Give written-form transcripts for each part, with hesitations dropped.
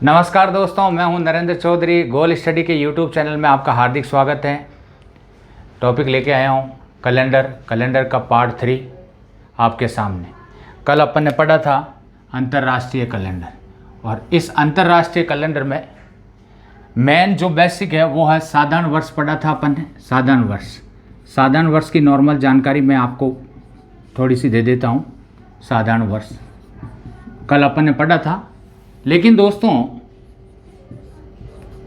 नमस्कार दोस्तों, मैं हूं नरेंद्र चौधरी। गोल स्टडी के यूट्यूब चैनल में आपका हार्दिक स्वागत है। टॉपिक लेके आया हूं कैलेंडर का पार्ट 3 आपके सामने। कल अपन ने पढ़ा था अंतर्राष्ट्रीय कैलेंडर, और इस अंतर्राष्ट्रीय कैलेंडर में मेन जो बेसिक है वो है साधारण वर्ष पढ़ा था अपन ने। साधारण वर्ष की नॉर्मल जानकारी मैं आपको थोड़ी सी दे देता हूँ। साधारण वर्ष कल अपन ने पढ़ा था, लेकिन दोस्तों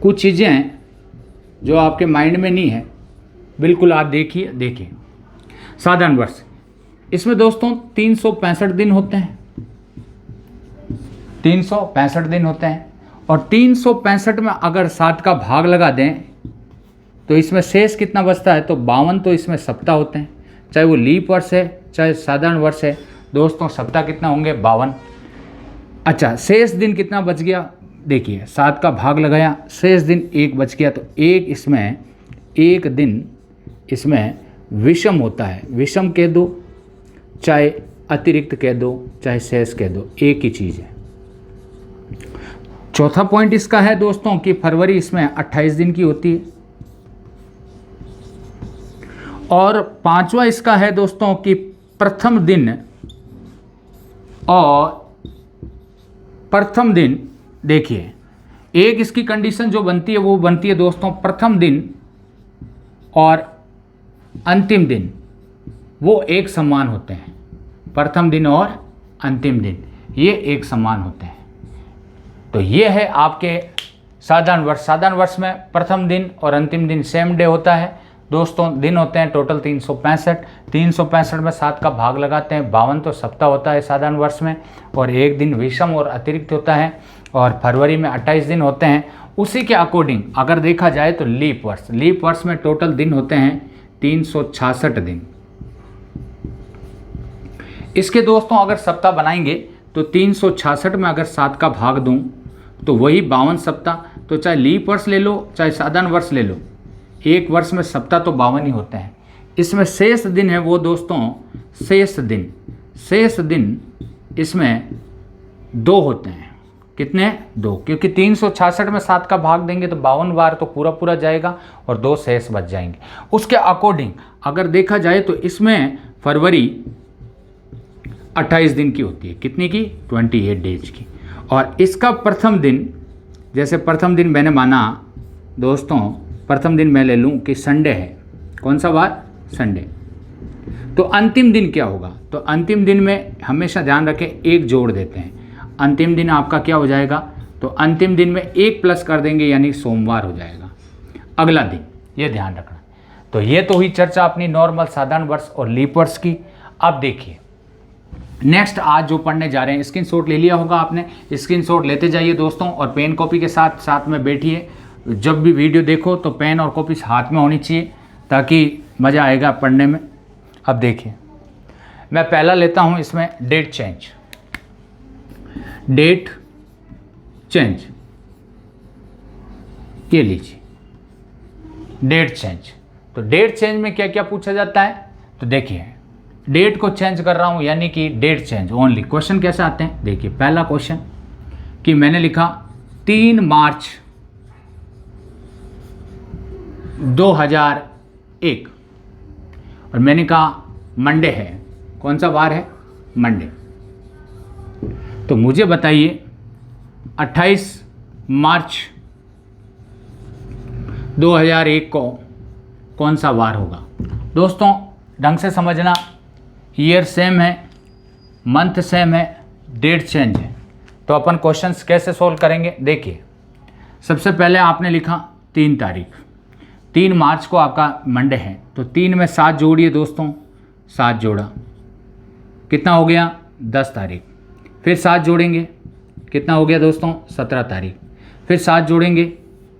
कुछ चीज़ें जो आपके माइंड में नहीं है, बिल्कुल आप देखिए। साधारण वर्ष, इसमें दोस्तों 365 दिन होते हैं। 365 दिन होते हैं, और 365 में अगर 7 का भाग लगा दें तो इसमें शेष कितना बचता है? तो 52 तो इसमें सप्ताह होते हैं, चाहे वो लीप वर्ष है चाहे साधारण वर्ष है। दोस्तों सप्ताह कितना होंगे? 52। अच्छा, शेष दिन कितना बच गया? देखिए 7 का भाग लगाया, शेष दिन 1 बच गया। तो एक दिन इसमें विषम होता है। विषम कह दो, चाहे अतिरिक्त कह दो, चाहे शेष कह दो, एक ही चीज़ है। चौथा पॉइंट इसका है दोस्तों कि फरवरी इसमें 28 दिन की होती है। और पांचवा इसका है दोस्तों कि प्रथम दिन देखिए, एक इसकी कंडीशन जो बनती है वो बनती है दोस्तों, प्रथम दिन और अंतिम दिन वो एक समान होते हैं। प्रथम दिन और अंतिम दिन ये एक समान होते हैं। तो ये है आपके साधारण वर्ष। साधारण वर्ष में प्रथम दिन और अंतिम दिन सेम डे होता है दोस्तों। दिन होते हैं टोटल 365 में 7 का भाग लगाते हैं, 52 तो सप्ताह होता है साधारण वर्ष में, और एक दिन विषम और अतिरिक्त होता है, और फरवरी में 28 दिन होते हैं। उसी के अकॉर्डिंग अगर देखा जाए तो लीप वर्ष में टोटल दिन होते हैं 366 दिन। इसके दोस्तों अगर सप्ताह बनाएंगे तो 366 में अगर 7 का भाग दूं तो वही 52 सप्ताह। तो चाहे लीप वर्ष ले लो चाहे साधारण वर्ष ले लो, एक वर्ष में सप्ताह तो 52 ही होते हैं। इसमें शेष दिन है वो दोस्तों, शेष दिन इसमें 2 होते हैं। कितने? 2, क्योंकि 366 में 7 का भाग देंगे तो 52 बार तो पूरा जाएगा और 2 शेष बच जाएंगे। उसके अकॉर्डिंग अगर देखा जाए तो इसमें फरवरी 28 दिन की होती है। कितनी की? 28 डेज की। और इसका प्रथम दिन, जैसे प्रथम दिन मैंने माना दोस्तों, प्रथम दिन मैं ले लूँ कि संडे है। कौन सा वार? संडे। तो अंतिम दिन क्या होगा? तो अंतिम दिन में हमेशा ध्यान रखें, 1 जोड़ देते हैं। अंतिम दिन आपका क्या हो जाएगा? तो अंतिम दिन में 1 प्लस कर देंगे, यानी सोमवार हो जाएगा अगला दिन। ये ध्यान रखना। तो ये तो हुई चर्चा अपनी नॉर्मल साधारण वर्ष और लीप वर्ष की। अब देखिए नेक्स्ट आज जो पढ़ने जा रहे हैं, स्क्रीनशॉट ले लिया होगा आपने। स्क्रीनशॉट लेते जाइए दोस्तों, और पेन कॉपी के साथ में बैठिए। जब भी वीडियो देखो तो पेन और कॉपी हाथ में होनी चाहिए, ताकि मज़ा आएगा पढ़ने में। अब देखिए मैं पहला लेता हूँ इसमें डेट चेंज। ये लीजिए डेट चेंज। तो डेट चेंज में क्या क्या पूछा जाता है? तो देखिए डेट को चेंज कर रहा हूँ, यानी कि डेट चेंज ओनली। क्वेश्चन कैसे आते हैं? देखिए पहला क्वेश्चन कि मैंने लिखा 3 मार्च 2001, और मैंने कहा मंडे है। कौन सा वार है? मंडे। तो मुझे बताइए 28 मार्च 2001 को कौन सा वार होगा? दोस्तों ढंग से समझना, ईयर सेम है, मंथ सेम है, डेट चेंज है। तो अपन क्वेश्चंस कैसे सोल्व करेंगे? देखिए सबसे पहले आपने लिखा 3 तारीख, 3 मार्च को आपका मंडे है। तो 3 में 7 जोड़िए दोस्तों, 7 जोड़ा, कितना हो गया? 10 तारीख। फिर 7 जोड़ेंगे, कितना हो गया दोस्तों? 17 तारीख। फिर 7 जोड़ेंगे,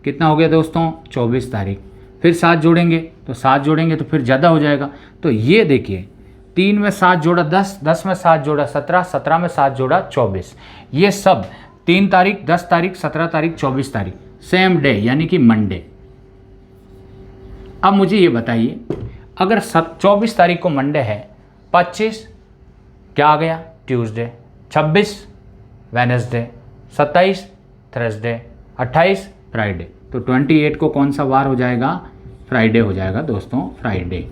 कितना हो गया दोस्तों? 24 तारीख। फिर 7 जोड़ेंगे, तो 7 जोड़ेंगे तो फिर ज़्यादा हो जाएगा। तो ये देखिए 3 में 7 जोड़ा 10, 10 में 7 जोड़ा 17, 17 में 7 जोड़ा 24। ये सब 3 तारीख, 10 तारीख, 17 तारीख, 24 तारीख सेम डे, यानी कि मंडे। अब मुझे ये बताइए, अगर 24 तारीख को मंडे है, 25 क्या आ गया? Tuesday, 26 Wednesday, 27 Thursday, 28 Friday. तो 28 को कौन सा वार हो जाएगा? फ्राइडे हो जाएगा दोस्तों, फ्राइडे।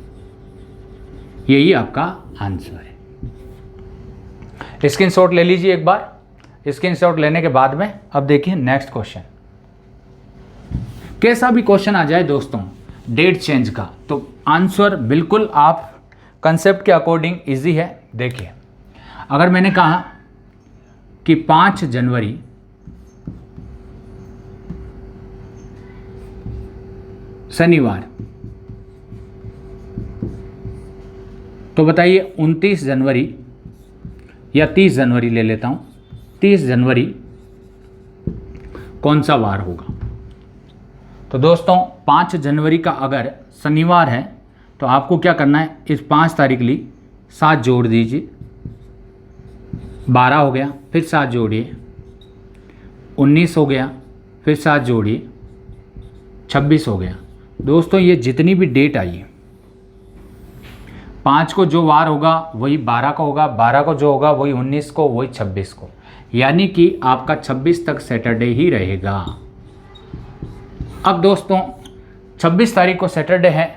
यही आपका आंसर है। स्क्रीनशॉट ले लीजिए एक बार। स्क्रीनशॉट लेने के बाद में अब देखिए नेक्स्ट क्वेश्चन। कैसा भी क्वेश्चन आ जाए दोस्तों डेट चेंज का, तो आंसर बिल्कुल आप कंसेप्ट के अकॉर्डिंग इजी है। देखिए, अगर मैंने कहा कि 5 जनवरी शनिवार, तो बताइए 29 जनवरी या 30 जनवरी ले लेता हूं, 30 जनवरी कौन सा वार होगा? तो दोस्तों 5 जनवरी का अगर शनिवार है तो आपको क्या करना है, इस 5 तारीख ली 7 जोड़ दीजिए, 12 हो गया, फिर 7 जोड़िए, 19 हो गया, फिर 7 जोड़िए, 26 हो गया। दोस्तों ये जितनी भी डेट आई है, 5 को जो वार होगा वही 12 का होगा, 12 को जो होगा वही 19 को, वही 26 को, यानी कि आपका 26 तक सैटरडे ही रहेगा। अब दोस्तों 26 तारीख को सैटरडे है,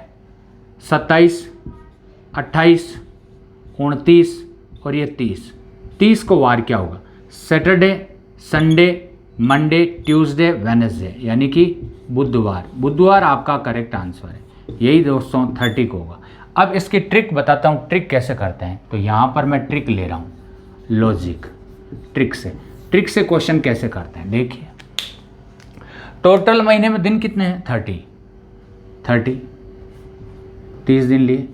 27, 28, 29 और ये 30 को वार क्या होगा? Saturday, Sunday, Monday, Tuesday, Wednesday, यानी कि बुधवार आपका करेक्ट आंसर है। यही दोस्तों 30 को होगा। अब इसकी ट्रिक बताता हूँ, ट्रिक कैसे करते हैं। तो यहाँ पर मैं ट्रिक ले रहा हूँ, लॉजिक ट्रिक से क्वेश्चन कैसे करते हैं। देखिए, टोटल महीने में दिन कितने हैं? 30 दिन लिए।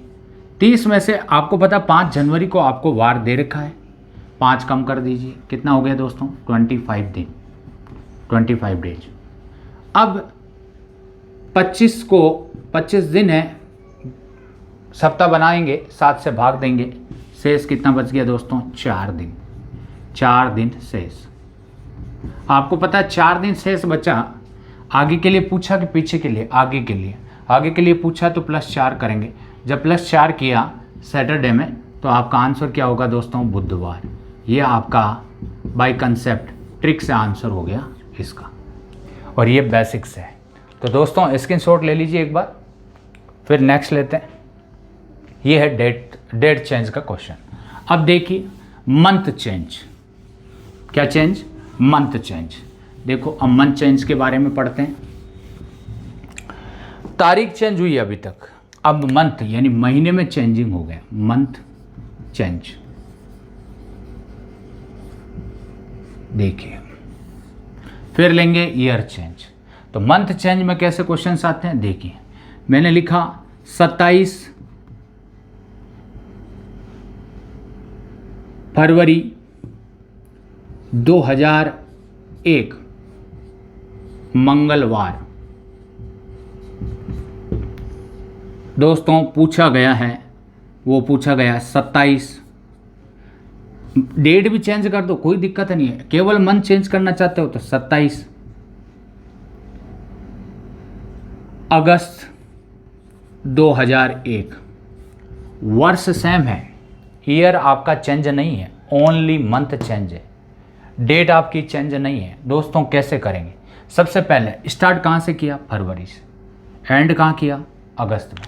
30 में से आपको पता 5 जनवरी को आपको वार दे रखा है, 5 कम कर दीजिए, कितना हो गया दोस्तों? 25 दिन, 25 डेज। अब 25 दिन है, सप्ताह बनाएंगे, 7 से भाग देंगे, शेष कितना बच गया दोस्तों? 4 दिन शेष। आपको पता है 4 दिन शेष बचा। आगे के लिए पूछा कि पीछे के लिए? आगे के लिए पूछा तो +4 करेंगे। जब +4 किया सैटरडे में, तो आपका आंसर क्या होगा दोस्तों? बुधवार। ये आपका बाय कंसेप्ट ट्रिक से आंसर हो गया इसका, और ये बेसिक्स है। तो दोस्तों स्क्रीनशॉट ले लीजिए एक बार, फिर नेक्स्ट लेते हैं। ये है डेट चेंज का क्वेश्चन। अब देखिए मंथ चेंज। क्या चेंज? Month change. देखो अब मंथ चेंज के बारे में पढ़ते हैं। तारीख चेंज हुई अभी तक, अब मंथ यानी महीने में चेंजिंग हो गया, मंथ चेंज। देखिए, फिर लेंगे ईयर चेंज। तो मंथ चेंज में कैसे क्वेश्चंस आते हैं? देखिए, मैंने लिखा 27 फरवरी 2001 मंगलवार। दोस्तों पूछा गया है, वो पूछा गया 27, डेट भी चेंज कर दो, कोई दिक्कत नहीं है, केवल मंथ चेंज करना चाहते हो तो 27 अगस्त 2001। वर्ष सेम है, ईयर आपका चेंज नहीं है, ओनली मंथ चेंज है, डेट आपकी चेंज नहीं है। दोस्तों कैसे करेंगे? सबसे पहले स्टार्ट कहाँ से किया? फरवरी से। एंड कहाँ किया? अगस्त में।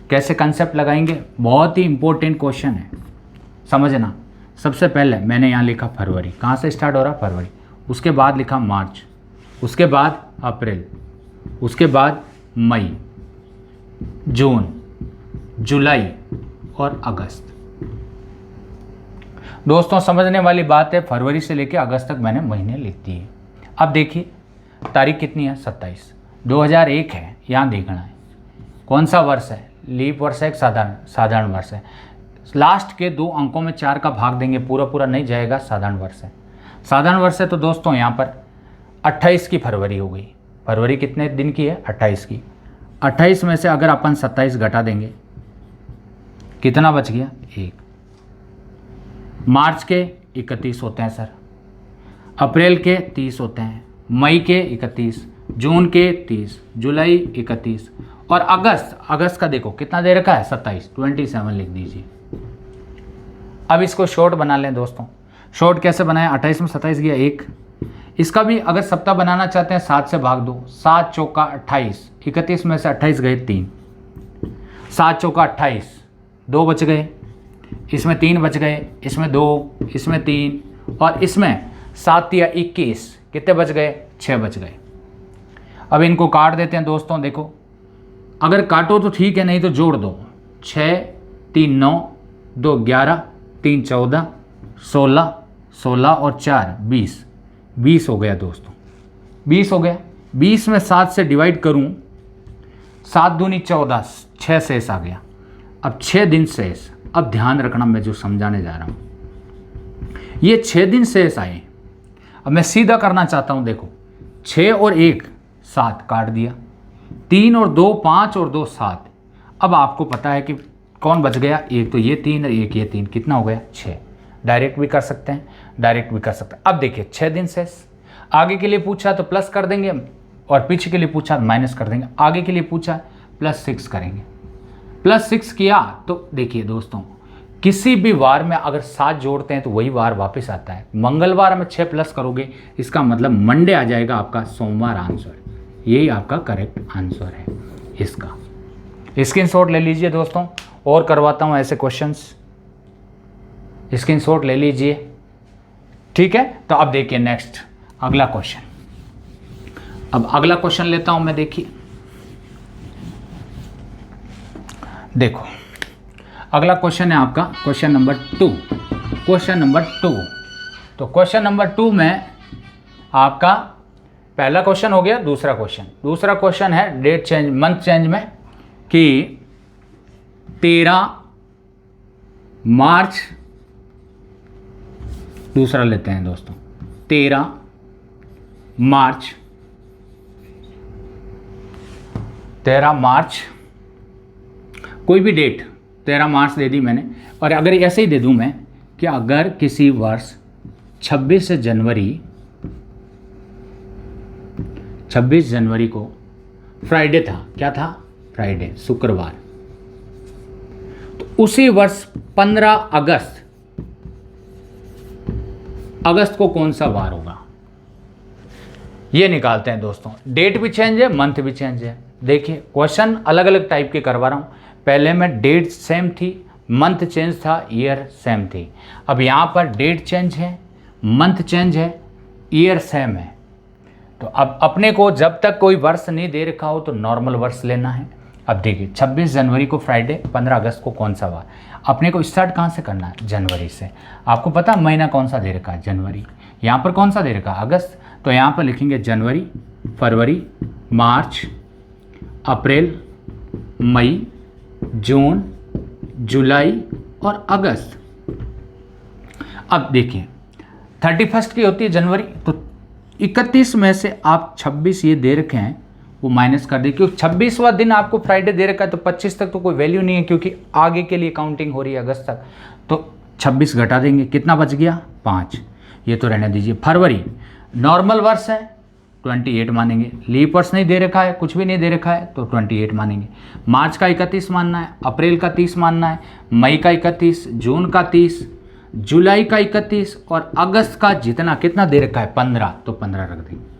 कैसे कंसेप्ट लगाएंगे? बहुत ही इंपॉर्टेंट क्वेश्चन है, समझना। सबसे पहले मैंने यहाँ लिखा फरवरी, कहाँ से स्टार्ट हो रहा? फरवरी। उसके बाद लिखा मार्च, उसके बाद अप्रैल, उसके बाद मई, जून, जुलाई और अगस्त। दोस्तों समझने वाली बात है, फरवरी से लेकर अगस्त तक मैंने महीने लिख दिए। अब देखिए तारीख कितनी है? 27। 2001 है, यहाँ देखना है कौन सा वर्ष है, लीप वर्ष है, एक साधारण वर्ष है। लास्ट के 2 अंकों में 4 का भाग देंगे, पूरा नहीं जाएगा, साधारण वर्ष है। साधारण वर्ष है तो दोस्तों यहाँ पर 28 की फरवरी हो गई। फरवरी कितने दिन की है? 28 की। 28 में से अगर अपन 27 घटा देंगे, कितना बच गया? 1। मार्च के 31 होते हैं सर, अप्रैल के 30 होते हैं, मई के 31, जून के 30, जुलाई 31 और अगस्त का देखो कितना दे रखा है? 27 लिख दीजिए। अब इसको शॉर्ट बना लें दोस्तों। शॉर्ट कैसे बनाएं? 28 में 27 गया, इसका भी अगर सप्ताह बनाना चाहते हैं 7 से भाग दो, 7 चौका 28, 31 में से 28 गए 3, 7 चौका 28, 2 बच गए, इसमें 3 बच गए, इसमें 2, इसमें 3 और इसमें 7 या 21, कितने बच गए? 6 बच गए। अब इनको काट देते हैं दोस्तों। देखो अगर काटो तो ठीक है, नहीं तो जोड़ दो। 6 3 9, 2 11, 3 14, 16, 16 और 4 20, 20 हो गया दोस्तों, 20 हो गया। 20 में 7 से डिवाइड करूं, 7 दूनी 14, 6 शेष आ गया। अब 6 दिन शेष। अब ध्यान रखना, मैं जो समझाने जा रहा हूं, ये 6 दिन शेष आए। अब मैं सीधा करना चाहता हूं। देखो 6 और 1 7 काट दिया, 3 और 2 5 और 2 7। अब आपको पता है कि कौन बच गया? एक तो ये 3 और एक ये 3, कितना हो गया? 6। डायरेक्ट भी कर सकते हैं, डायरेक्ट भी कर सकते हैं। अब देखिए 6 दिन शेष। आगे के लिए पूछा तो प्लस कर देंगे और पीछे के लिए पूछा माइनस कर देंगे। आगे के लिए पूछा +6 करेंगे। +6 किया तो देखिए दोस्तों, किसी भी वार में अगर 7 जोड़ते हैं तो वही वार वापस आता है। मंगलवार में 6 प्लस करोगे, इसका मतलब मंडे आ जाएगा आपका सोमवार आंसर। यही आपका करेक्ट आंसर है इसका। स्क्रीनशॉट ले लीजिए दोस्तों, और करवाता हूं ऐसे क्वेश्चंस, स्क्रीनशॉट ले लीजिए, ठीक है। तो अब देखिए नेक्स्ट अगला क्वेश्चन। अब अगला क्वेश्चन लेता हूं मैं। देखिए देखो अगला क्वेश्चन है आपका क्वेश्चन नंबर 2। क्वेश्चन नंबर 2, तो क्वेश्चन नंबर 2 में आपका पहला क्वेश्चन हो गया। दूसरा क्वेश्चन है डेट चेंज, मंथ चेंज में कि 13 मार्च, दूसरा लेते हैं दोस्तों, 13 मार्च, 13 मार्च, कोई भी डेट 13 मार्च दे दी मैंने। और अगर ऐसे ही दे दूं मैं कि अगर किसी वर्ष 26 जनवरी को फ्राइडे था, क्या था? फ्राइडे, शुक्रवार, तो उसी वर्ष 15 अगस्त को कौन सा वार होगा? ये निकालते हैं दोस्तों। डेट भी चेंज है, मंथ भी चेंज है। देखिए क्वेश्चन अलग अलग टाइप के करवा रहा हूं। पहले में डेट सेम थी, मंथ चेंज था, ईयर सेम थी। अब यहाँ पर डेट चेंज है, मंथ चेंज है, ईयर सेम है। तो अब अपने को जब तक कोई वर्ष नहीं दे रखा हो तो नॉर्मल वर्ष लेना है। अब देखिए 26 जनवरी को फ्राइडे, 15 अगस्त को कौन सा वार? अपने को स्टार्ट कहाँ से करना है? जनवरी से। आपको पता महीना कौन सा दे रखा है? जनवरी। यहाँ पर कौन सा दे रखा है? अगस्त। तो यहाँ पर लिखेंगे जनवरी, फरवरी, मार्च, अप्रैल, मई, जून, जुलाई और अगस्त। अब देखिए 31 की होती है जनवरी, तो 31 में से आप 26 ये दे रखे हैं वो माइनस कर दीजिए, क्योंकि 26वां दिन आपको फ्राइडे दे रखा है, तो 25 तक तो कोई वैल्यू नहीं है, क्योंकि आगे के लिए काउंटिंग हो रही है अगस्त तक। तो 26 घटा देंगे, कितना बच गया? 5। ये तो रहने दीजिए। फरवरी नॉर्मल वर्ष है, 28 मानेंगे। लीप वर्ष नहीं दे रखा है, कुछ भी नहीं दे रखा है, तो 28 मानेंगे। मार्च का 31 मानना है, अप्रैल का 30 मानना है, मई का 31, जून का 30, जुलाई का 31 और अगस्त का जितना कितना दे रखा है 15, तो 15 रख देंगे।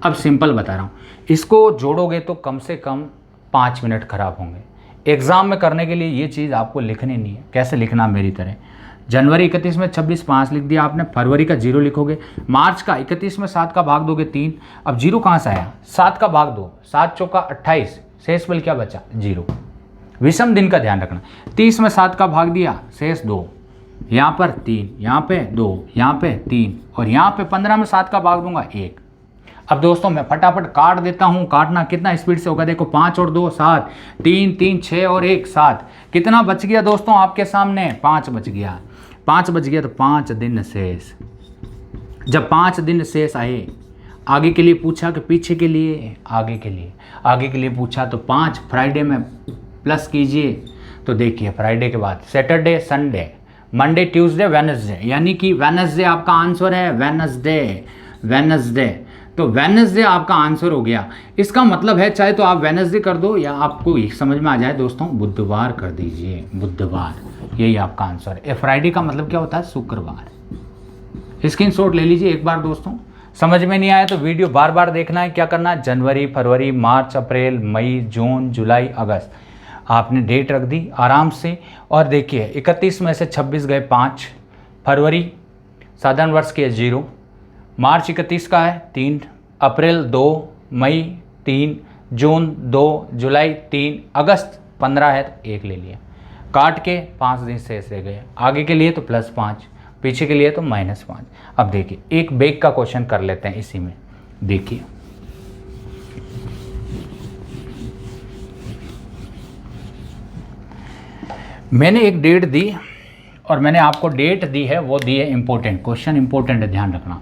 अब सिंपल बता रहा हूँ, इसको जोड़ोगे तो कम से कम 5 मिनट खराब होंगे। एग्ज़ाम में करने के लिए ये चीज़ आपको लिखनी नहीं है। कैसे लिखना मेरी तरह? जनवरी 31 में 26 5 लिख दिया आपने, फरवरी का 0 लिखोगे, मार्च का 31 में 7 का भाग दोगे 3। अब 0 कहाँ से आया? 7 का भाग दो, 7 चौका 28, शेष बल क्या बचा? 0। विषम दिन का ध्यान रखना। 30 में 7 का भाग दिया, शेष 2, यहाँ पर 3, यहाँ पे 2, यहाँ पे 3 और यहाँ पे 15 में 7 का भाग दूंगा 1। अब दोस्तों मैं फटाफट काट देता हूँ। काटना कितना स्पीड से होगा? देखो 5 और 2 7, 3 3 6 और 1 7। कितना बच गया दोस्तों आपके सामने? 5 बच गया। 5 बच गया तो 5 दिन शेष। जब 5 दिन शेष आए, आगे के लिए पूछा कि पीछे के लिए? आगे के लिए पूछा, तो 5 फ्राइडे में प्लस कीजिए। तो देखिए फ्राइडे के बाद Saturday, Sunday, Monday, Tuesday, Wednesday, यानी कि वेडनेसडे आपका आंसर है। वेडनेसडे, तो वेडनेसडे आपका आंसर हो गया। इसका मतलब है चाहे तो आप वेडनेसडे कर दो, या आपको समझ में आ जाए दोस्तों बुधवार कर दीजिए, बुधवार। यही आपका आंसर है। फ्राइडे का मतलब क्या होता है? शुक्रवार। स्क्रीनशॉट ले लीजिए एक बार दोस्तों, समझ में नहीं आया तो वीडियो बार बार देखना है। क्या करना है, जनवरी, फरवरी, मार्च, अप्रैल, मई, जून, जुलाई, अगस्त, आपने डेट रख दी आराम से। और देखिए 31 में से 26 गए 5, फरवरी साधारण वर्ष की है 0, मार्च 31 का है 3, अप्रैल 2, मई 3, जून 2, जुलाई 3, अगस्त 15 है तो 1 ले लिया, काट के 5 दिन शेष रह गए। आगे के लिए तो +5, पीछे के लिए तो -5। अब देखिए एक बेग का क्वेश्चन कर लेते हैं इसी में। देखिए मैंने एक डेट दी और मैंने आपको डेट दी है, वो दी है इम्पोर्टेंट, क्वेश्चन इम्पोर्टेंट है, ध्यान रखना।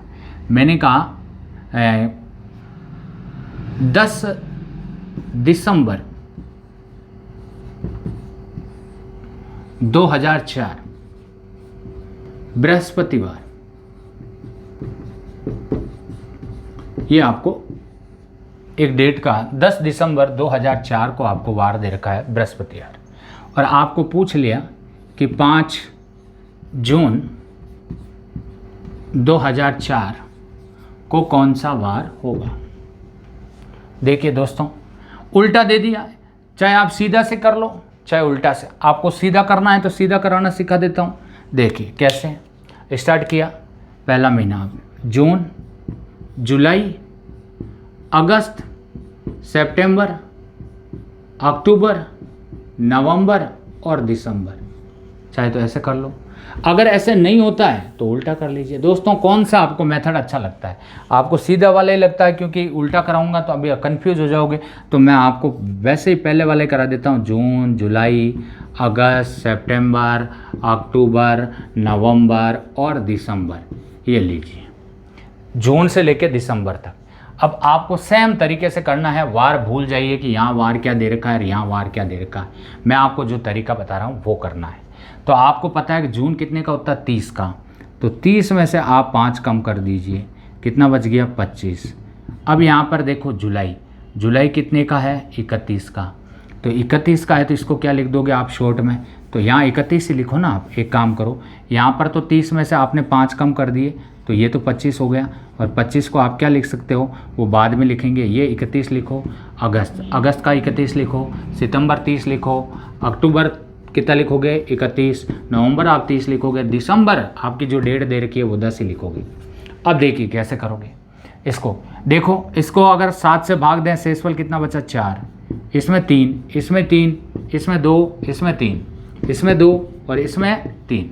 मैंने कहा 10 दिसंबर 2004 बृहस्पतिवार, ये आपको एक डेट का 10 दिसंबर 2004 को आपको वार दे रखा है बृहस्पतिवार, और आपको पूछ लिया कि 5 जून 2004 को कौन सा वार होगा। देखिए दोस्तों उल्टा दे दिया है, चाहे आप सीधा से कर लो चाहे उल्टा से। आपको सीधा करना है तो सीधा कराना सिखा देता हूँ। देखिए कैसे स्टार्ट किया, पहला महीना जून, जुलाई, अगस्त, सितंबर, अक्टूबर, नवंबर और दिसंबर। चाहे तो ऐसे कर लो, अगर ऐसे नहीं होता है तो उल्टा कर लीजिए। दोस्तों कौन सा आपको मेथड अच्छा लगता है? आपको सीधा वाला ही लगता है, क्योंकि उल्टा कराऊंगा तो अभी कंफ्यूज हो जाओगे, तो मैं आपको वैसे ही पहले वाले करा देता हूँ। जून, जुलाई, अगस्त, सितंबर, अक्टूबर, नवंबर और दिसंबर, ये लीजिए जून से लेकर दिसंबर तक। अब आपको सेम तरीके से करना है, वार भूल जाइए कि यहाँ वार क्या दे रखा है और यहाँ वार क्या दे रखा है। मैं आपको जो तरीका बता रहा हूँ वो करना है। तो आपको पता है कि जून कितने का होता है, 30 का, तो 30 में से आप 5 कम कर दीजिए, कितना बच गया, 25। अब यहाँ पर देखो जुलाई, जुलाई कितने का है, 31 का, तो 31 का है तो इसको क्या लिख दोगे आप शॉर्ट में, तो यहाँ 31 ही लिखो ना आप। एक काम करो, यहाँ पर तो 30 में से आपने 5 कम कर दिए तो ये तो 25 हो गया, और 25 को आप क्या लिख सकते हो, वो बाद में लिखेंगे। ये 31 लिखो, अगस्त, अगस्त का 31 लिखो, सितंबर 30 लिखो, अक्टूबर कितना लिखोगे, 31, नवंबर आप 30 लिखोगे, दिसंबर आपकी जो डेट दे रखी है वो 10 ही लिखोगे। अब देखिए कैसे करोगे इसको। देखो इसको अगर 7 से भाग दें, शेषफल कितना बचा, 4, इसमें 3, इसमें 3, इसमें 2, इसमें 3, इसमें 2 और इसमें 3।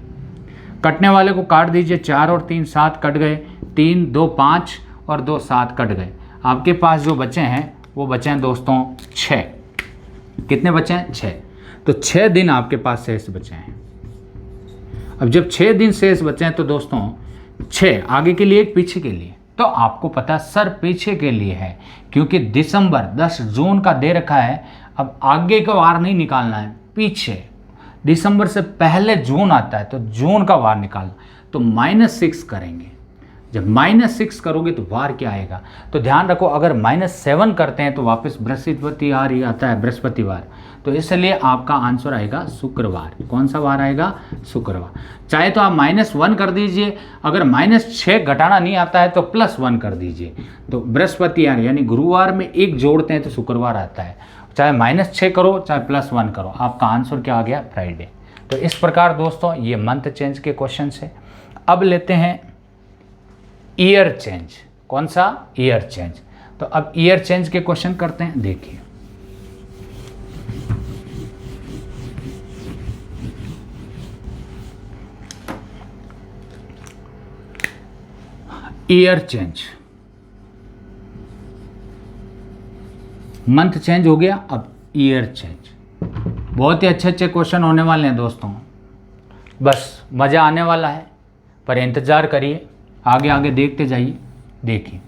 कटने वाले को काट दीजिए, 4 और 3 7 कट गए, 3 2 5 और 2 7 कट गए। आपके पास जो बचे हैं वो बचे हैं दोस्तों 6। कितने बचे हैं, 6। तो 6 दिन आपके पास शेष बचे हैं। अब जब 6 दिन शेष बचे हैं तो दोस्तों 6 आगे के लिए, पीछे के लिए, तो आपको पता है सर पीछे के लिए है, क्योंकि दिसंबर 10 जून का दे रखा है। अब आगे का वार नहीं निकालना है, पीछे दिसंबर से पहले जून आता है तो जून का वार निकालना, तो -6 करेंगे। जब -6 करोगे तो वार क्या आएगा, तो ध्यान रखो, अगर -7 करते हैं तो वापस बृहस्पतिवार ही आता है, बृहस्पतिवार, तो इसलिए आपका आंसर आएगा शुक्रवार। कौन सा वार आएगा, शुक्रवार। चाहे तो आप -1 कर दीजिए, अगर -6 घटाना नहीं आता है तो +1 कर दीजिए। तो बृहस्पतिवार यानी गुरुवार में 1 जोड़ते हैं तो शुक्रवार आता है। चाहे -6 करो चाहे +1 करो, आपका आंसर क्या आ गया, फ्राइडे। तो इस प्रकार दोस्तों ये मंथ चेंज के क्वेश्चन है। अब लेते हैं ईयर चेंज। कौन सा, ईयर चेंज। तो अब ईयर चेंज के क्वेश्चन करते हैं। देखिए ईयर चेंज, मंथ चेंज हो गया, अब ईयर चेंज। बहुत ही अच्छे अच्छे क्वेश्चन होने वाले हैं दोस्तों, बस मज़ा आने वाला है, पर इंतज़ार करिए, आगे आगे देखते जाइए। देखिए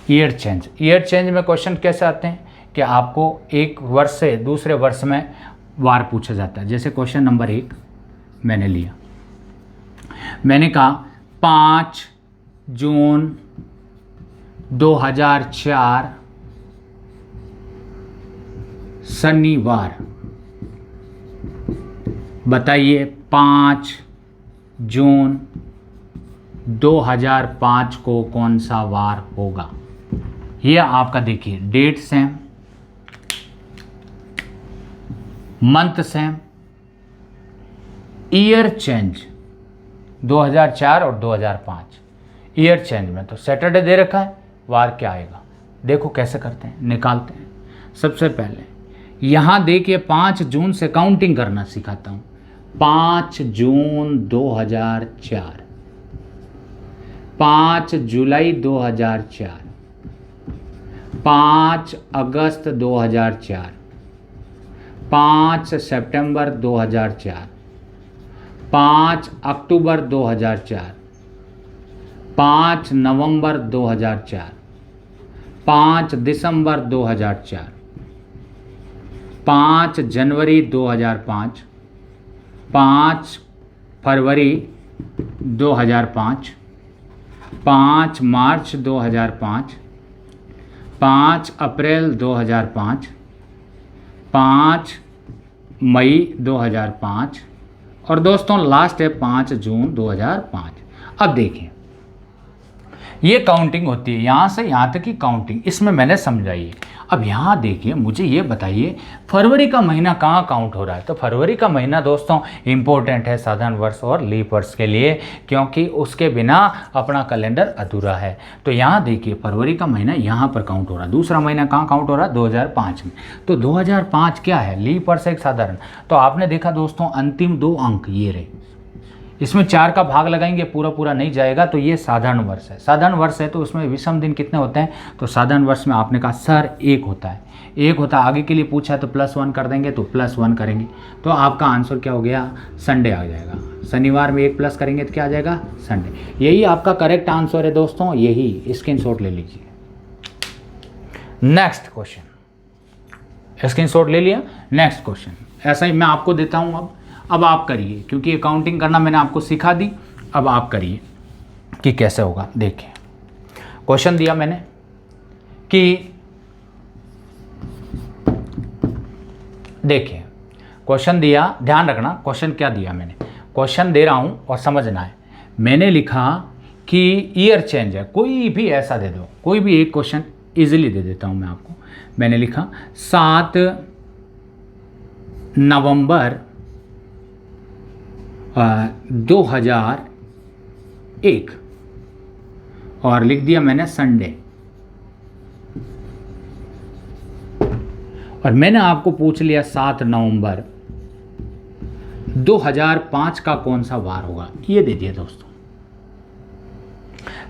ईयर चेंज, ईयर चेंज में क्वेश्चन कैसे आते हैं कि आपको एक वर्ष से दूसरे वर्ष में वार पूछा जाता है। जैसे क्वेश्चन नंबर 1 मैंने लिया, मैंने कहा 5 जून 2004 शनिवार। बताइए 5 जून 2005 को कौन सा वार होगा? ये आपका देखिए date same, month same, year change 2004 और 2005 ईयर चेंज में तो सैटरडे दे रखा है, वार क्या आएगा? देखो कैसे करते हैं, निकालते हैं। सबसे पहले यहाँ देखिए 5 जून से काउंटिंग करना सिखाता हूँ। 5 जून 2004, 5 जुलाई 2004, 5 अगस्त 2004, 5 सितंबर 2004, 5 अक्टूबर 2004, 5 नवंबर 2004, 5 दिसंबर 2004, 5 जनवरी 2005, 5 फरवरी 2005, 5 मार्च 2005, 5 अप्रैल 2005, 5 मई 2005 और दोस्तों लास्ट है 5 जून 2005। अब देखिए ये काउंटिंग होती है, यहाँ से यहाँ तक की काउंटिंग इसमें मैंने समझाई है। अब यहाँ देखिए मुझे ये बताइए फरवरी का महीना कहाँ काउंट हो रहा है? तो फरवरी का महीना दोस्तों इम्पोर्टेंट है साधारण वर्ष और लीप वर्ष के लिए, क्योंकि उसके बिना अपना कैलेंडर अधूरा है। तो यहाँ देखिए फरवरी का महीना यहाँ पर काउंट हो रहा है। दूसरा महीना कहाँ काउंट हो रहा है? 2005 में। तो 2005 क्या है? लीप वर्ष एक साधारण। तो आपने देखा दोस्तों अंतिम 2 अंक ये रहे, इसमें 4 का भाग लगाएंगे पूरा पूरा नहीं जाएगा, तो ये साधारण वर्ष है। साधारण वर्ष है तो उसमें विषम दिन कितने होते हैं? तो साधारण वर्ष में आपने कहा सर 1 होता है, 1 होता है। आगे के लिए पूछा तो +1 कर देंगे, तो +1 करेंगे तो आपका आंसर क्या हो गया? संडे आ जाएगा। शनिवार में 1 प्लस करेंगे तो क्या आ जाएगा? संडे। यही आपका करेक्ट आंसर है दोस्तों, यही स्क्रीनशॉट ले लीजिए। नेक्स्ट क्वेश्चन, स्क्रीनशॉट ले लिया। नेक्स्ट क्वेश्चन ऐसा ही मैं आपको देता हूँ। अब आप करिए, क्योंकि अकाउंटिंग करना मैंने आपको सिखा दी। अब आप करिए कि कैसे होगा। देखिए क्वेश्चन दिया मैंने कि देखिए क्वेश्चन दिया, ध्यान रखना क्वेश्चन क्या दिया मैंने। क्वेश्चन दे रहा हूं और समझना है। मैंने लिखा कि ईयर चेंज है, कोई भी ऐसा दे दो, कोई भी एक क्वेश्चन इजीली दे देता हूं मैं आपको। मैंने लिखा 7 नवंबर 2001 और लिख दिया मैंने संडे। और मैंने आपको पूछ लिया 7 नवंबर 2005 का कौन सा वार होगा, ये दे दिया दोस्तों।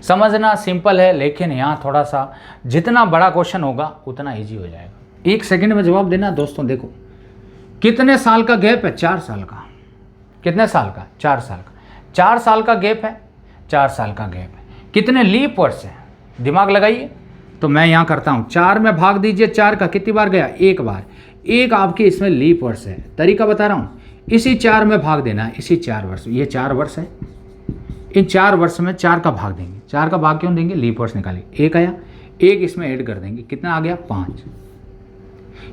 समझना सिंपल है, लेकिन यहाँ थोड़ा सा जितना बड़ा क्वेश्चन होगा उतना इजी हो जाएगा। 1 सेकंड में जवाब देना दोस्तों। देखो कितने साल का गैप है? 4 साल का। कितने साल का? 4 साल का। 4 साल का गैप है, 4 साल का गैप है। कितने लीप वर्ष है? दिमाग लगाइए। तो मैं यहाँ करता हूँ, 4 में भाग दीजिए। 4 का कितनी बार गया? 1 बार। 1 आपके इसमें लीप वर्ष है। तरीका बता रहा हूँ, इसी 4 में भाग देना है, इसी 4 वर्ष। ये 4 वर्ष है, इन 4 वर्ष में 4 का भाग देंगे। 4 का भाग क्यों देंगे? लीप वर्ष निकालेंगे। 1 आया, 1 इसमें ऐड कर देंगे, कितना आ गया? 5।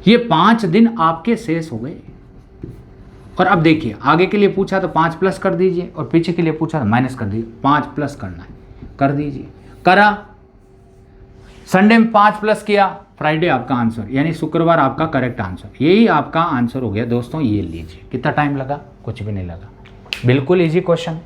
ये 5 दिन आपके शेष हो गए। और अब देखिए आगे के लिए पूछा तो 5 प्लस कर दीजिए, और पीछे के लिए पूछा तो माइनस कर दीजिए। 5 प्लस करना है, कर दीजिए। करा, संडे में 5 प्लस किया, फ्राइडे आपका आंसर, यानी शुक्रवार आपका करेक्ट आंसर। यही आपका आंसर हो गया दोस्तों। ये लीजिए। कितना टाइम लगा? कुछ भी नहीं लगा। बिल्कुल इजी क्वेश्चन,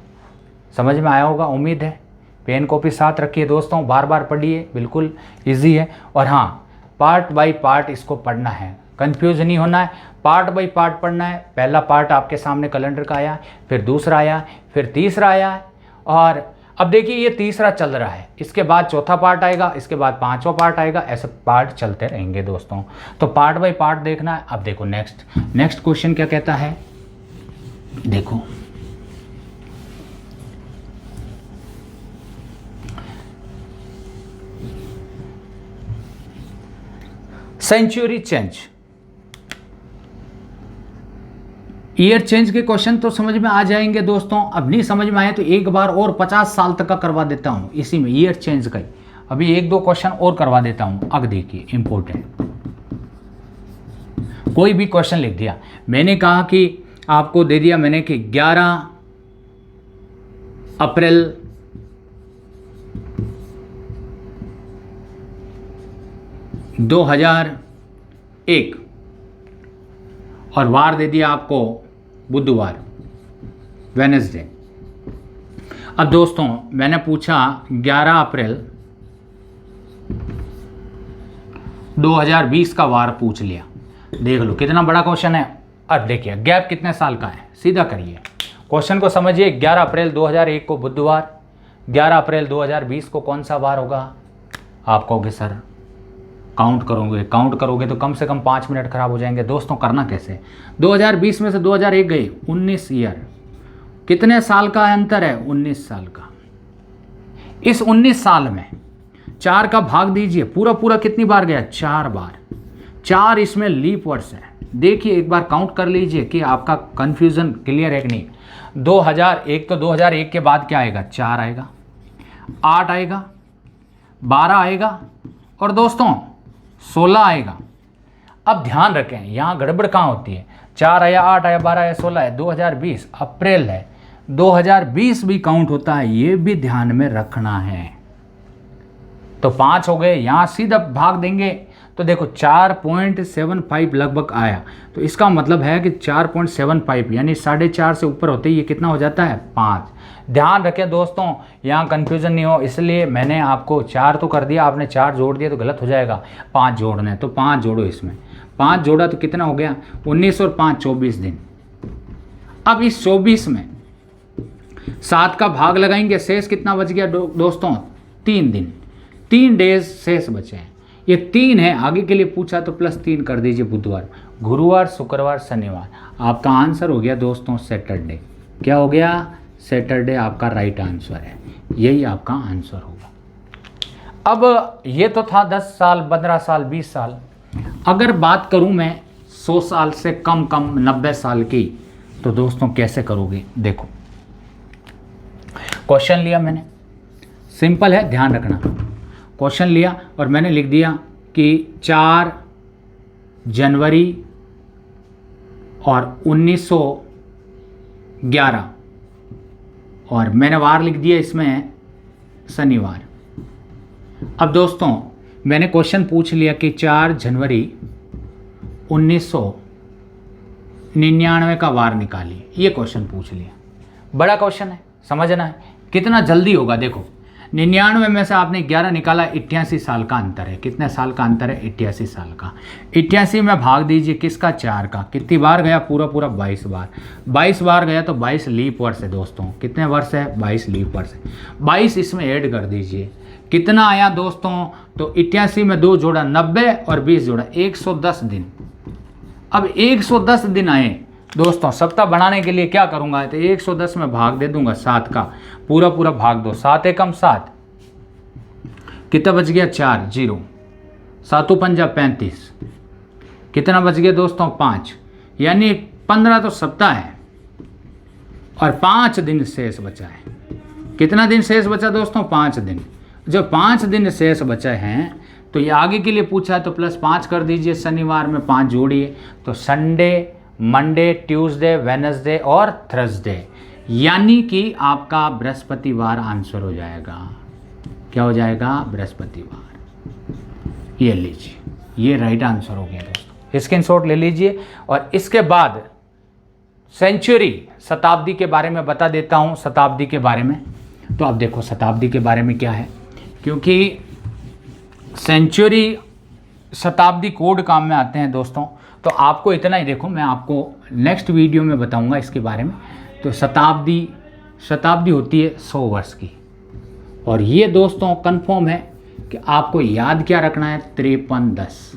समझ में आया होगा उम्मीद है। पेन कॉपी साथ रखिए दोस्तों, बार बार पढ़िए, बिल्कुल इजी है। और हाँ, पार्ट बाय पार्ट इसको पढ़ना है, कंफ्यूज नहीं होना है। पार्ट बाय पार्ट पढ़ना है। पहला पार्ट आपके सामने कैलेंडर का आया, फिर दूसरा आया, फिर तीसरा आया, और अब देखिए ये तीसरा चल रहा है। इसके बाद चौथा पार्ट आएगा, इसके बाद 5वां पार्ट आएगा। ऐसे पार्ट चलते रहेंगे दोस्तों। तो पार्ट बाय पार्ट देखना है। अब देखो नेक्स्ट क्वेश्चन क्या कहता है, देखो सेंचुरी चेंज, ईयर चेंज के क्वेश्चन तो समझ में आ जाएंगे दोस्तों। अब नहीं समझ में आए तो एक बार और 50 साल तक का करवा देता हूं इसी में, ईयर चेंज का ही। अभी 1-2 क्वेश्चन और करवा देता हूं। अब देखिए इंपॉर्टेंट, कोई भी क्वेश्चन लिख दिया। मैंने कहा कि आपको दे दिया मैंने कि 11 अप्रैल 2001 और वार दे दिया आपको बुधवार, वेडनेसडे। अब दोस्तों मैंने पूछा 11 अप्रैल 2020 का वार पूछ लिया। देख लो कितना बड़ा क्वेश्चन है। अब देखिए गैप कितने साल का है, सीधा करिए क्वेश्चन को समझिए। 11 अप्रैल 2001 को बुधवार, 11 अप्रैल 2020 को कौन सा वार होगा? आप कहोगे सर काउंट करोगे तो कम से कम 5 मिनट खराब हो जाएंगे। दोस्तों करना कैसे, 2020 में से 2001 गए, 19 ईयर, कितने साल का अंतर है? 19 साल का। इस 19 साल में 4 का भाग दीजिए, पूरा कितनी बार गया? 4 बार। 4 इसमें लीप वर्ष है। देखिए एक बार काउंट कर लीजिए कि आपका कंफ्यूजन क्लियर है कि नहीं। 2001 तो 2001 के बाद क्या आएगा? 4 आएगा, 8 आएगा, 12 आएगा और दोस्तों 16 आएगा। अब ध्यान रखें यहाँ गड़बड़ कहाँ होती है? 4 आया, 8 आया, 12 आया, 16 है। 2020 अप्रैल है, 2020 भी काउंट होता है, ये भी ध्यान में रखना है। तो 5 हो गए, यहाँ सीधा भाग देंगे तो देखो 4.75 लगभग आया। तो इसका मतलब है कि 4.75 यानी 4.5 से ऊपर होते ही ये कितना हो जाता है? 5। ध्यान रखें दोस्तों यहाँ कंफ्यूजन नहीं हो, इसलिए मैंने आपको 4 तो कर दिया, आपने 4 जोड़ दिया तो गलत हो जाएगा। 5 जोड़ना है तो 5 जोड़ो इसमें। 5 जोड़ा तो कितना हो गया? 19 और 5 24 दिन। अब इस 24 में 7 का भाग लगाएंगे, शेष कितना बच गया दोस्तों? 3 दिन, 3 डेज शेष बचे हैं। ये 3 है, आगे के लिए पूछा तो +3 कर दीजिए। बुधवार, गुरुवार, शुक्रवार, शनिवार। आपका आंसर हो गया दोस्तों सैटरडे। क्या हो गया? सैटरडे आपका राइट आंसर है, यही आपका आंसर होगा। अब ये तो था 10 साल, 15 साल, 20 साल। अगर बात करूं मैं 100 साल से कम 90 साल की, तो दोस्तों कैसे करोगे? देखो क्वेश्चन लिया मैंने, सिंपल है, ध्यान रखना। क्वेश्चन लिया और मैंने लिख दिया कि 4 जनवरी और 1911 और मैंने वार लिख दिया इसमें शनिवार। अब दोस्तों मैंने क्वेश्चन पूछ लिया कि 4 जनवरी 1999 का वार निकालिए, ये क्वेश्चन पूछ लिया। बड़ा क्वेश्चन है, समझना है कितना जल्दी होगा। देखो 99 में से आपने 11 निकाला, 88 साल का अंतर है। कितने साल का अंतर है? 88 साल का। 88 में भाग दीजिए किसका? 4 का। कितनी बार गया? पूरा 22 बार। 22 बार गया तो 22 लीप वर्ष है दोस्तों। कितने वर्ष है? 22 लीप वर्ष है। 22 इसमें ऐड कर दीजिए, कितना आया दोस्तों? तो 88 में 2 जोड़ा 90 और 20 जोड़ा 110 दिन। अब 110 दिन आए दोस्तों, सप्ताह बढ़ाने के लिए क्या करूंगा? तो 110 में भाग दे दूंगा 7 का, पूरा भाग दो। 7 एकम 7, कितना बच गया? 4 0, 7 पंजा 35, कितना बच गया दोस्तों? 5, यानी 15 तो सप्ताह है और 5 दिन शेष बचा है। कितना दिन शेष बचा दोस्तों? 5 दिन। जब 5 दिन शेष बचे हैं तो ये आगे के लिए पूछा है तो +5 कर दीजिए। शनिवार में 5 जोड़िए तो संडे, मंडे, ट्यूसडे, वेडनेसडे और थर्सडे, यानी कि आपका बृहस्पतिवार आंसर हो जाएगा। क्या हो जाएगा? बृहस्पतिवार। ये लीजिए, ये राइट आंसर हो गया दोस्तों। स्क्रीनशॉट ले लीजिए। और इसके बाद सेंचुरी, शताब्दी के बारे में बता देता हूँ। शताब्दी के बारे में तो आप देखो शताब्दी के बारे में क्या है, क्योंकि सेंचुरी शताब्दी कोड काम में आते हैं दोस्तों। तो आपको इतना ही देखो, मैं आपको नेक्स्ट वीडियो में बताऊंगा इसके बारे में। तो शताब्दी होती है 100 वर्ष की। और ये दोस्तों कंफर्म है कि आपको याद क्या रखना है? 5310।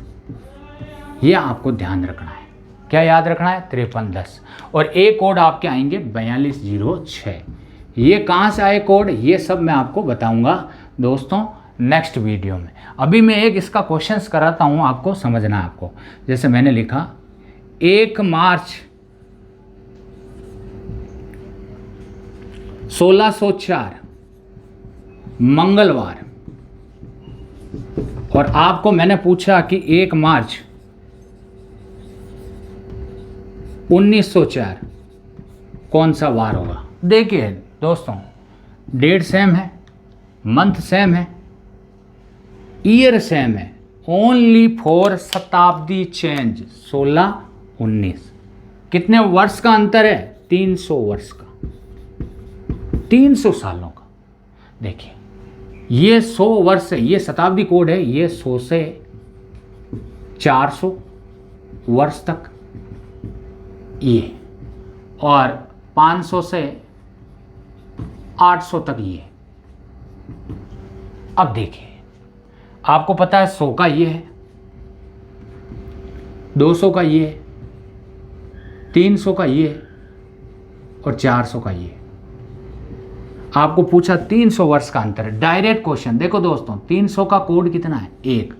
ये आपको ध्यान रखना है। क्या याद रखना है? 5310। और एक कोड आपके आएंगे 4206। ये कहाँ से आए कोड? ये सब मैं आपको बताऊंगा दोस्तों नेक्स्ट वीडियो में। अभी मैं एक इसका क्वेश्चंस कराता हूँ, आपको समझना है। आपको जैसे मैंने लिखा 1 मार्च 1604 मंगलवार, और आपको मैंने पूछा कि 1 मार्च 1904 कौन सा वार होगा। देखिए दोस्तों डेट सेम है, मंथ सेम है, ईयर सेम है ओनली फॉर शताब्दी चेंज 16-19। कितने वर्ष का अंतर है? 300 वर्ष का, 300 सालों का। देखिए ये 100 वर्ष है, ये शताब्दी कोड है, ये 100 से 400 वर्ष तक ये, और 500 से 800 तक ये। अब देखिए आपको पता है 100 का ये है, 200 का ये है, 300 का ये है और 400 का ये। आपको पूछा 300 वर्ष का अंतर है, डायरेक्ट क्वेश्चन। देखो दोस्तों 300 का कोड कितना है? 1।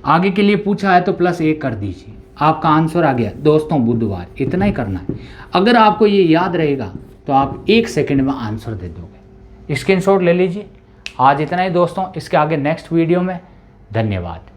आगे के लिए पूछा है तो +1 कर दीजिए, आपका आंसर आ गया दोस्तों बुधवार। इतना ही करना है। अगर आपको ये याद रहेगा तो आप 1 सेकंड में आंसर दे दोगे। स्क्रीनशॉट ले लीजिए। आज इतना ही दोस्तों, इसके आगे नेक्स्ट वीडियो में। धन्यवाद।